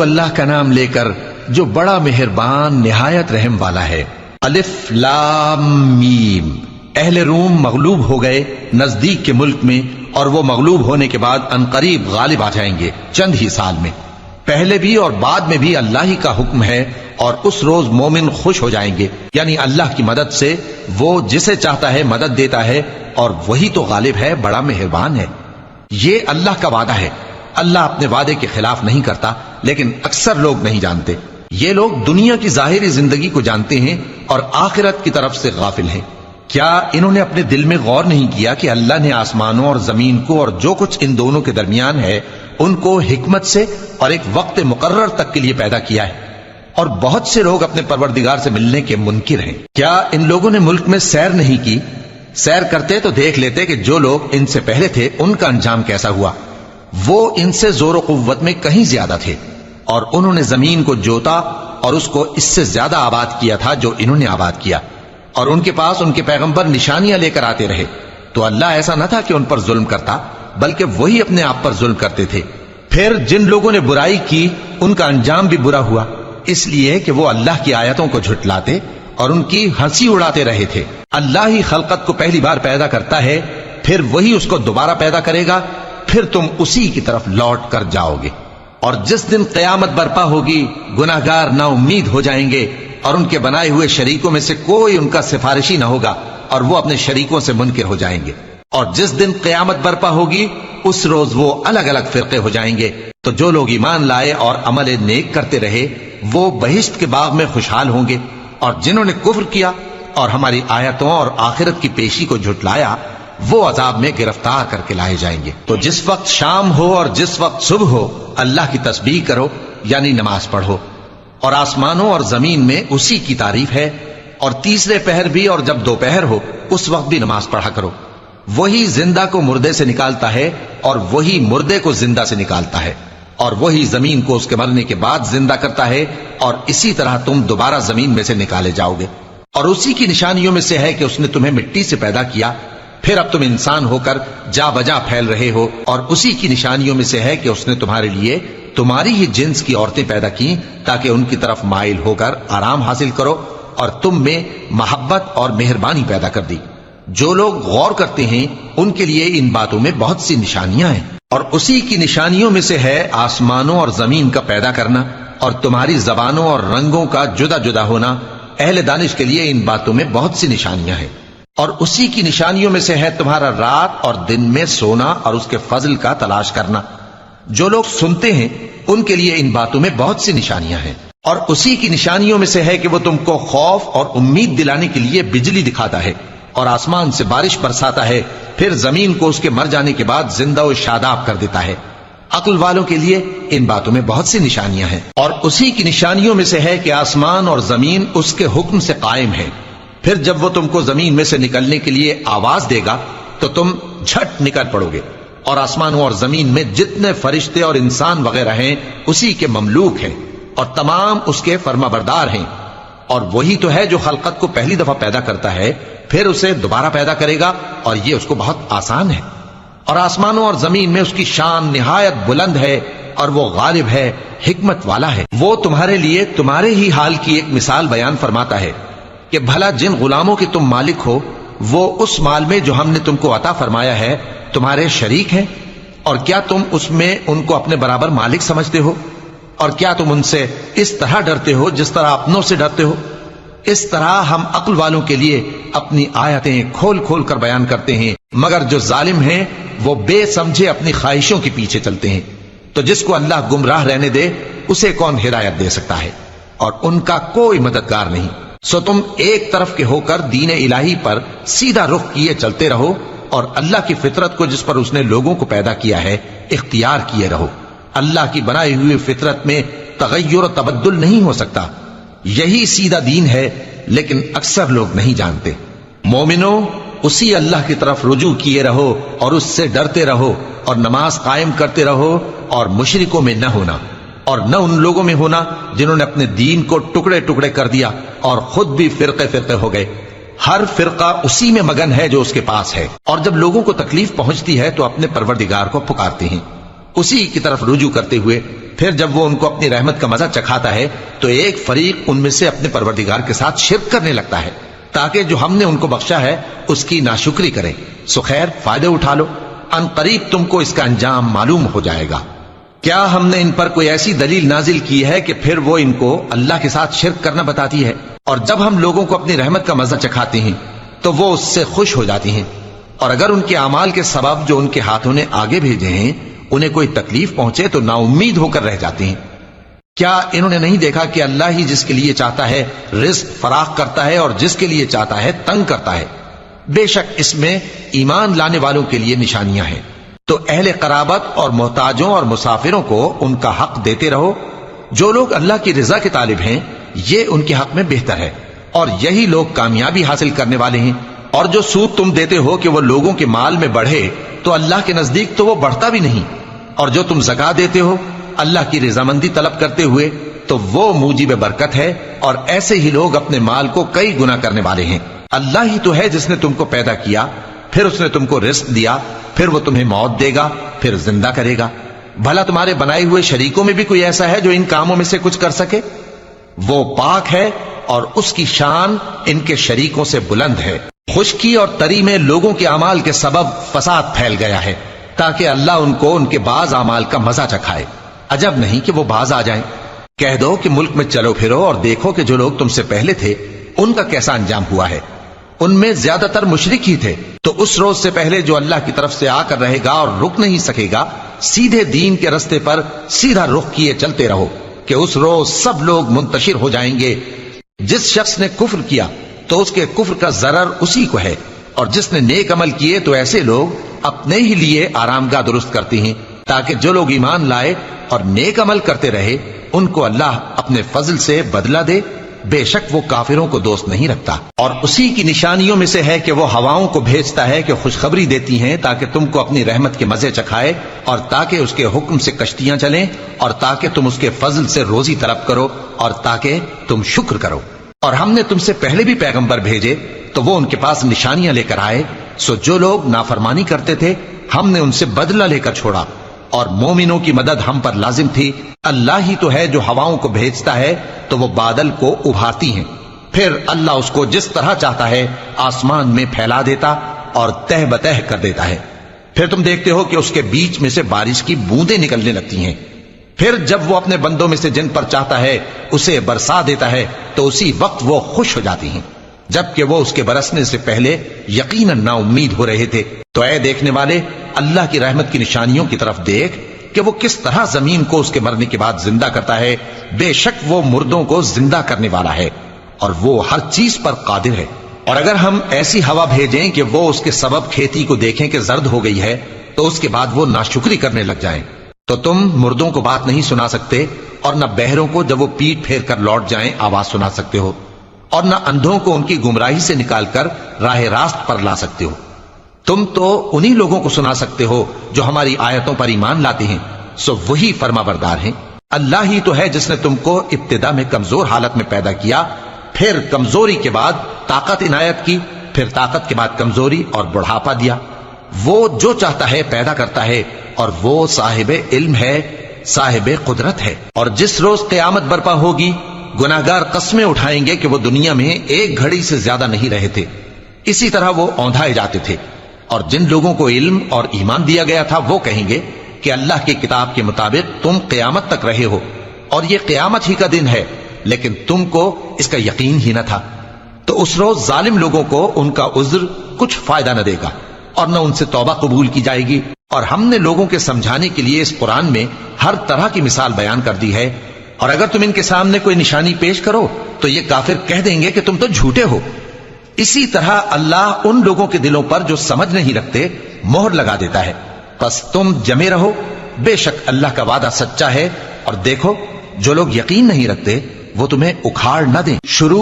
اللہ کا نام لے کر جو بڑا مہربان نہایت رحم والا ہے۔ الف لام میم۔ اہل روم مغلوب ہو گئے نزدیک کے ملک میں، اور وہ مغلوب ہونے کے بعد عنقریب غالب آ جائیں گے چند ہی سال میں۔ پہلے بھی اور بعد میں بھی اللہ ہی کا حکم ہے، اور اس روز مومن خوش ہو جائیں گے، یعنی اللہ کی مدد سے وہ جسے چاہتا ہے مدد دیتا ہے، اور وہی تو غالب ہے، بڑا مہربان ہے۔ یہ اللہ کا وعدہ ہے۔ اللہ اپنے وعدے کے خلاف نہیں کرتا، لیکن اکثر لوگ نہیں جانتے۔ یہ لوگ دنیا کی ظاہری زندگی کو جانتے ہیں اور آخرت کی طرف سے غافل ہیں۔ کیا انہوں نے اپنے دل میں غور نہیں کیا کہ اللہ نے آسمانوں اور زمین کو اور جو کچھ ان دونوں کے درمیان ہے ان کو حکمت سے اور ایک وقت مقرر تک کے لیے پیدا کیا ہے؟ اور بہت سے لوگ اپنے پروردگار سے ملنے کے منکر ہیں۔ کیا ان لوگوں نے ملک میں سیر نہیں کی؟ سیر کرتے تو دیکھ لیتے کہ جو لوگ ان سے پہلے تھے ان کا انجام کیسا ہوا۔ وہ ان سے زور و قوت میں کہیں زیادہ تھے، اور انہوں نے زمین کو جوتا اور اس کو اس سے زیادہ آباد کیا تھا جو انہوں نے آباد کیا، اور ان کے پاس ان کے پیغمبر نشانیاں لے کر آتے رہے۔ تو اللہ ایسا نہ تھا کہ ان پر ظلم کرتا، بلکہ وہی اپنے آپ پر ظلم کرتے تھے۔ پھر جن لوگوں نے برائی کی ان کا انجام بھی برا ہوا، اس لیے کہ وہ اللہ کی آیتوں کو جھٹلاتے اور ان کی ہنسی اڑاتے رہے تھے۔ اللہ ہی خلقت کو پہلی بار پیدا کرتا ہے، پھر وہی اس کو دوبارہ پیدا کرے گا، پھر تم اسی کی طرف لوٹ کر جاؤ گے۔ اور جس دن قیامت برپا ہوگی گناہگار نا امید ہو جائیں گے، اور ان کے بنائے ہوئے شریکوں میں سے کوئی ان کا سفارشی نہ ہوگا، اور وہ اپنے شریکوں سے منکر ہو جائیں گے۔ اور جس دن قیامت برپا ہوگی اس روز وہ الگ الگ فرقے ہو جائیں گے۔ تو جو لوگ ایمان لائے اور عمل نیک کرتے رہے وہ بہشت کے باغ میں خوشحال ہوں گے، اور جنہوں نے کفر کیا اور ہماری آیتوں اور آخرت کی پیشی کو جھٹلایا وہ عذاب میں گرفتار کر کے لائے جائیں گے۔ تو جس وقت شام ہو اور جس وقت صبح ہو اللہ کی تسبیح کرو، یعنی نماز پڑھو، اور آسمانوں اور زمین میں اسی کی تعریف ہے، اور تیسرے پہر بھی اور جب دوپہر ہو اس وقت بھی نماز پڑھا کرو۔ وہی زندہ کو مردے سے نکالتا ہے اور وہی مردے کو زندہ سے نکالتا ہے، اور وہی زمین کو اس کے مرنے کے بعد زندہ کرتا ہے، اور اسی طرح تم دوبارہ زمین میں سے نکالے جاؤ گے۔ اور اسی کی نشانیوں میں سے ہے کہ اس نے تمہیں مٹی سے پیدا کیا، پھر اب تم انسان ہو کر جا بجا پھیل رہے ہو، اور اسی کی نشانیوں میں سے ہے کہ اس نے تمہارے لیے تمہاری ہی جنس کی عورتیں پیدا کی تاکہ ان کی طرف مائل ہو کر آرام حاصل کرو، اور تم میں محبت اور مہربانی پیدا کر دی۔ جو لوگ غور کرتے ہیں ان کے لیے ان باتوں میں بہت سی نشانیاں ہیں۔ اور اسی کی نشانیوں میں سے ہے آسمانوں اور زمین کا پیدا کرنا اور تمہاری زبانوں اور رنگوں کا جدا جدا ہونا۔ اہل دانش کے لیے ان باتوں میں بہت سی نشانیاں ہیں۔ اور اسی کی نشانیوں میں سے ہے تمہارا رات اور دن میں سونا اور اس کے فضل کا تلاش کرنا۔ جو لوگ سنتے ہیں ان کے لیے ان باتوں میں بہت سی نشانیاں ہیں۔ اور اسی کی نشانیوں میں سے ہے کہ وہ تم کو خوف اور امید دلانے کے لیے بجلی دکھاتا ہے اور آسمان سے بارش برساتا ہے، پھر زمین کو اس کے مر جانے کے بعد زندہ و شاداب کر دیتا ہے۔ عقل والوں کے لیے ان باتوں میں بہت سی نشانیاں ہیں۔ اور اسی کی نشانیوں میں سے ہے کہ آسمان اور زمین اس کے حکم سے قائم ہے، پھر جب وہ تم کو زمین میں سے نکلنے کے لیے آواز دے گا تو تم جھٹ نکل پڑو گے۔ اور آسمانوں اور زمین میں جتنے فرشتے اور انسان وغیرہ ہیں اسی کے مملوک ہیں، اور تمام اس کے فرما بردار ہیں۔ اور وہی تو ہے جو خلقت کو پہلی دفعہ پیدا کرتا ہے، پھر اسے دوبارہ پیدا کرے گا، اور یہ اس کو بہت آسان ہے۔ اور آسمانوں اور زمین میں اس کی شان نہایت بلند ہے، اور وہ غالب ہے، حکمت والا ہے۔ وہ تمہارے لیے تمہارے ہی حال کی ایک مثال بیان فرماتا ہے کہ بھلا جن غلاموں کے تم مالک ہو وہ اس مال میں جو ہم نے تم کو عطا فرمایا ہے تمہارے شریک ہیں، اور کیا تم اس میں ان کو اپنے برابر مالک سمجھتے ہو؟ اور کیا تم ان سے اس طرح ڈرتے ہو جس طرح اپنوں سے ڈرتے ہو؟ اس طرح ہم عقل والوں کے لیے اپنی آیتیں کھول کھول کر بیان کرتے ہیں، مگر جو ظالم ہیں وہ بے سمجھے اپنی خواہشوں کے پیچھے چلتے ہیں۔ تو جس کو اللہ گمراہ رہنے دے اسے کون ہدایت دے سکتا ہے، اور ان کا کوئی مددگار نہیں۔ سو تم ایک طرف کے ہو کر دین الہی پر سیدھا رخ کیے چلتے رہو، اور اللہ کی فطرت کو جس پر اس نے لوگوں کو پیدا کیا ہے اختیار کیے رہو۔ اللہ کی بنائی ہوئی فطرت میں تغیر و تبدل نہیں ہو سکتا۔ یہی سیدھا دین ہے، لیکن اکثر لوگ نہیں جانتے۔ مومنو، اسی اللہ کی طرف رجوع کیے رہو اور اس سے ڈرتے رہو، اور نماز قائم کرتے رہو، اور مشرکوں میں نہ ہونا، اور نہ ان لوگوں میں ہونا جنہوں نے اپنے دین کو ٹکڑے ٹکڑے کر دیا اور خود بھی فرقے فرقے ہو گئے۔ ہر فرقہ اسی میں مگن ہے جو اس کے پاس ہے، اور جب لوگوں کو تکلیف پہنچتی ہے تو اپنے پروردگار کو پکارتے ہیں، اسی کی طرف رجوع کرتے ہوئے پھر جب وہ ان کو اپنی رحمت کا مزہ چکھاتا ہے تو ایک فریق ان میں سے اپنے پروردگار کے ساتھ شرک کرنے لگتا ہے تاکہ جو ہم نے ان کو بخشا ہے اس کی ناشکری کریں. سو خیر فائدے اٹھا لو، ان قریب تم کو اس کا انجام معلوم ہو جائے گا. کیا ہم نے ان پر کوئی ایسی دلیل نازل کی ہے کہ پھر وہ ان کو اللہ کے ساتھ شرک کرنا بتاتی ہے؟ اور جب ہم لوگوں کو اپنی رحمت کا مزہ چکھاتے ہیں تو وہ اس سے خوش ہو جاتی ہیں، اور اگر ان کے اعمال کے سبب جو ان کے ہاتھوں نے آگے بھیجے ہیں انہیں کوئی تکلیف پہنچے تو نا امید ہو کر رہ جاتے ہیں. کیا انہوں نے نہیں دیکھا کہ اللہ ہی جس کے لیے چاہتا ہے رزق فراخ کرتا ہے اور جس کے لیے چاہتا ہے تنگ کرتا ہے؟ بے شک اس میں ایمان لانے والوں کے لیے نشانیاں ہیں. تو اہل قرابت اور محتاجوں اور مسافروں کو ان کا حق دیتے رہو. جو لوگ اللہ کی رضا کے طالب ہیں یہ ان کے حق میں بہتر ہے، اور یہی لوگ کامیابی حاصل کرنے والے ہیں. اور جو سود تم دیتے ہو کہ وہ لوگوں کے مال میں بڑھے تو اللہ کے نزدیک تو وہ بڑھتا بھی نہیں. اور جو تم زکوٰۃ دیتے ہو اللہ کی رضامندی طلب کرتے ہوئے تو وہ موجب برکت ہے، اور ایسے ہی لوگ اپنے مال کو کئی گنا کرنے والے ہیں. اللہ ہی تو ہے جس نے تم کو پیدا کیا، پھر اس نے تم کو رزق دیا، پھر وہ تمہیں موت دے گا، پھر زندہ کرے گا. بھلا تمہارے بنائے ہوئے شریکوں میں بھی کوئی ایسا ہے جو ان کاموں میں سے کچھ کر سکے؟ وہ پاک ہے اور اس کی شان ان کے شریکوں سے بلند ہے. خشکی اور تری میں لوگوں کے اعمال کے سبب فساد پھیل گیا ہے تاکہ اللہ ان کو ان کے بعض اعمال کا مزہ چکھائے. عجب نہیں کہ وہ باز آ جائیں. کہہ دو کہ ملک میں چلو پھرو اور دیکھو کہ جو لوگ تم سے پہلے تھے ان کا کیسا انجام ہوا ہے. ان میں زیادہ تر مشرک ہی تھے. تو اس روز سے پہلے جو اللہ کی طرف سے آ کر رہے گا اور رک نہیں سکے گا، سیدھے دین کے رستے پر سیدھا رخ کیے چلتے رہو کہ اس روز سب لوگ منتشر ہو جائیں گے. جس شخص نے کفر کیا تو اس کے کفر کا ضرر اسی کو ہے، اور جس نے نیک عمل کیے تو ایسے لوگ اپنے ہی لیے آرامگاہ درست کرتے ہیں تاکہ جو لوگ ایمان لائے اور نیک عمل کرتے رہے ان کو اللہ اپنے فضل سے بدلہ دے. بے شک وہ کافروں کو دوست نہیں رکھتا. اور اسی کی نشانیوں میں سے ہے کہ وہ ہواؤں کو بھیجتا ہے کہ خوشخبری دیتی ہیں تاکہ تم کو اپنی رحمت کے مزے چکھائے، اور تاکہ اس کے حکم سے کشتیاں چلیں، اور تاکہ تم اس کے فضل سے روزی طلب کرو، اور تاکہ تم شکر کرو. اور ہم نے تم سے پہلے بھی پیغمبر بھیجے تو وہ ان کے پاس نشانیاں لے کر آئے. سو جو لوگ نافرمانی کرتے تھے ہم نے ان سے بدلہ لے کر چھوڑا، اور مومنوں کی مدد ہم پر لازم تھی. اللہ ہی تو ہے جو ہواؤں کو بھیجتا ہے تو وہ بادل کو ابھارتی ہیں، پھر اللہ اس کو جس طرح چاہتا ہے آسمان میں پھیلا دیتا اور تہ بتہ کر دیتا ہے. پھر تم دیکھتے ہو کہ اس کے بیچ میں سے بارش کی بوندیں نکلنے لگتی ہیں. پھر جب وہ اپنے بندوں میں سے جن پر چاہتا ہے اسے برسا دیتا ہے تو اسی وقت وہ خوش ہو جاتی ہیں، جبکہ وہ اس کے برسنے سے پہلے یقیناً نا امید ہو رہے تھے. تو اے دیکھنے والے، اللہ کی رحمت کی نشانیوں کی طرف دیکھ کہ وہ کس طرح زمین کو اس کے مرنے کے بعد زندہ کرتا ہے. بے شک وہ مردوں کو زندہ کرنے والا ہے اور وہ ہر چیز پر قادر ہے. اور اگر ہم ایسی ہوا بھیجیں کہ وہ اس کے سبب کھیتی کو دیکھیں کہ زرد ہو گئی ہے تو اس کے بعد وہ ناشکری کرنے لگ جائیں، تو تم مردوں کو بات نہیں سنا سکتے، اور نہ بہروں کو جب وہ پیٹ پھیر کر لوٹ جائیں آواز سنا سکتے ہو، اور نہ اندھوں کو ان کی گمراہی سے نکال کر راہ راست پر لا سکتے ہو. تم تو انہی لوگوں کو سنا سکتے ہو جو ہماری آیتوں پر ایمان لاتے ہیں. سو وہی فرما بردار ہیں. اللہ ہی تو ہے جس نے تم کو ابتدا میں کمزور حالت میں پیدا کیا، پھر کمزوری کے بعد طاقت عنایت کی، پھر طاقت کے بعد کمزوری اور بڑھاپا دیا. وہ جو چاہتا ہے پیدا کرتا ہے، اور وہ صاحب علم ہے، صاحب قدرت ہے. اور جس روز قیامت برپا ہوگی گناہگار قسمیں اٹھائیں گے کہ وہ دنیا میں ایک گھڑی سے زیادہ نہیں رہے تھے. اسی طرح وہ اوندھائے جاتے تھے. اور جن لوگوں کو علم اور ایمان دیا گیا تھا وہ کہیں گے کہ اللہ کی کتاب کے مطابق تم قیامت تک رہے ہو، اور یہ قیامت ہی کا دن ہے، لیکن تم کو اس کا یقین ہی نہ تھا. تو اس روز ظالم لوگوں کو ان کا عذر کچھ فائدہ نہ دے گا، اور نہ ان سے توبہ قبول کی جائے گی. اور ہم نے لوگوں کے سمجھانے کے لیے اس قرآن میں ہر طرح کی مثال بیان کر دی ہے. اور اگر تم ان کے سامنے کوئی نشانی پیش کرو تو یہ کافر کہہ دیں گے کہ تم تو جھوٹے ہو. اسی طرح اللہ ان لوگوں کے دلوں پر جو سمجھ نہیں رکھتے مہر لگا دیتا ہے. بس تم جمے رہو، بے شک اللہ کا وعدہ سچا ہے. اور دیکھو جو لوگ یقین نہیں رکھتے وہ تمہیں اکھاڑ نہ دیں. شروع